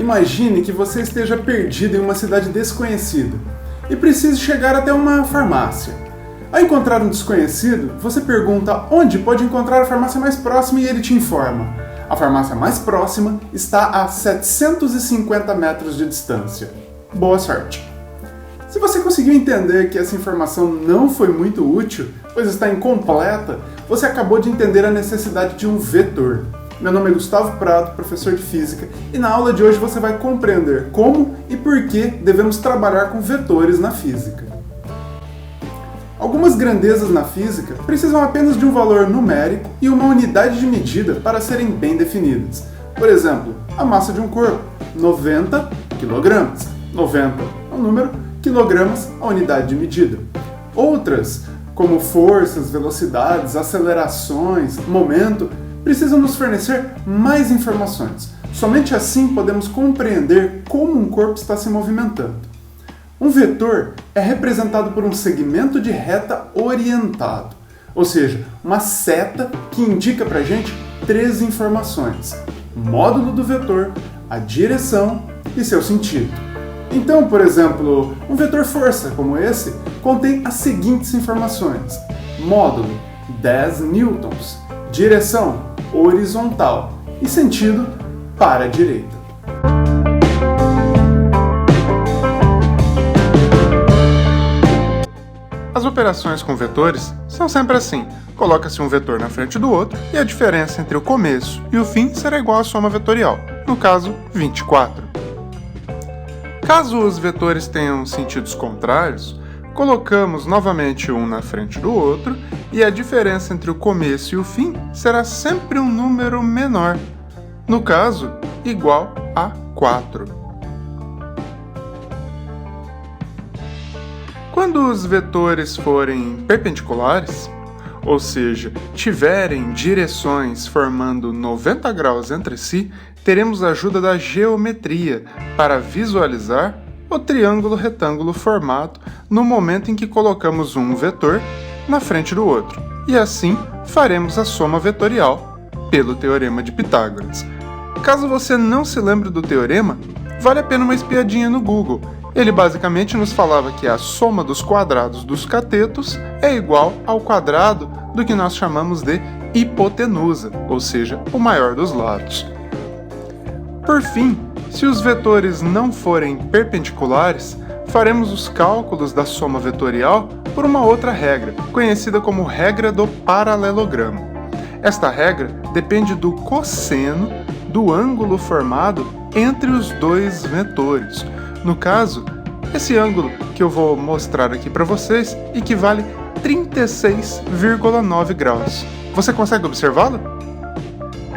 Imagine que você esteja perdido em uma cidade desconhecida e precise chegar até uma farmácia. Ao encontrar um desconhecido, você pergunta onde pode encontrar a farmácia mais próxima e ele te informa. A farmácia mais próxima está a 750 metros de distância. Boa sorte! Se você conseguiu entender que essa informação não foi muito útil, pois está incompleta, você acabou de entender a necessidade de um vetor. Meu nome é Gustavo Prado, professor de Física, e na aula de hoje você vai compreender como e por que devemos trabalhar com vetores na física. Algumas grandezas na física precisam apenas de um valor numérico e uma unidade de medida para serem bem definidas. Por exemplo, a massa de um corpo, 90 kg. 90 é um número, quilogramas a unidade de medida. Outras, como forças, velocidades, acelerações, momento, precisam nos fornecer mais informações. Somente assim podemos compreender como um corpo está se movimentando. Um vetor é representado por um segmento de reta orientado, ou seja, uma seta que indica para a gente três informações: o módulo do vetor, a direção e seu sentido. Então, por exemplo, um vetor força como esse contém as seguintes informações: módulo, 10 newtons, direção, horizontal e sentido, para a direita. As operações com vetores são sempre assim. Coloca-se um vetor na frente do outro e a diferença entre o começo e o fim será igual à soma vetorial, no caso, 24. Caso os vetores tenham sentidos contrários, colocamos novamente um na frente do outro e a diferença entre o começo e o fim será sempre um número menor, no caso, igual a 4. Quando os vetores forem perpendiculares, ou seja, tiverem direções formando 90 graus entre si, teremos a ajuda da geometria para visualizar o triângulo retângulo formado no momento em que colocamos um vetor na frente do outro, e assim faremos a soma vetorial pelo Teorema de Pitágoras. Caso você não se lembre do teorema, vale a pena uma espiadinha no Google. Ele basicamente nos falava que a soma dos quadrados dos catetos é igual ao quadrado do que nós chamamos de hipotenusa, ou seja, o maior dos lados. Por fim, se os vetores não forem perpendiculares, faremos os cálculos da soma vetorial por uma outra regra, conhecida como regra do paralelogramo. Esta regra depende do cosseno do ângulo formado entre os dois vetores. No caso, esse ângulo que eu vou mostrar aqui para vocês equivale a 36,9 graus. Você consegue observá-lo?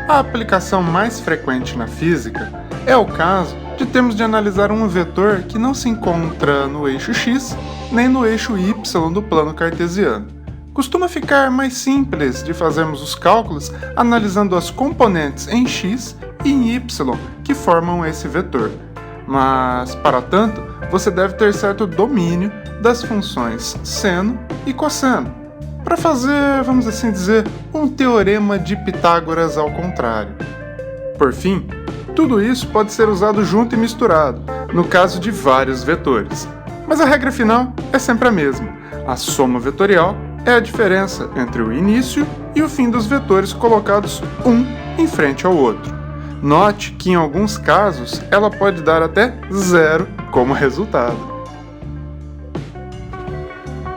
A aplicação mais frequente na física é o caso de termos de analisar um vetor que não se encontra no eixo x nem no eixo y do plano cartesiano. Costuma ficar mais simples de fazermos os cálculos analisando as componentes em x e em y que formam esse vetor. Mas, para tanto, você deve ter certo domínio das funções seno e cosseno, para fazer, vamos assim dizer, um teorema de Pitágoras ao contrário. Por fim, tudo isso pode ser usado junto e misturado, no caso de vários vetores. Mas a regra final é sempre a mesma: a soma vetorial é a diferença entre o início e o fim dos vetores colocados um em frente ao outro. Note que em alguns casos ela pode dar até 0 como resultado.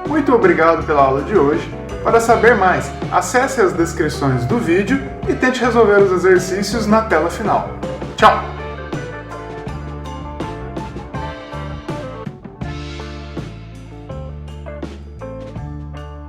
Muito obrigado pela aula de hoje. Para saber mais, acesse as descrições do vídeo e tente resolver os exercícios na tela final. Tchau!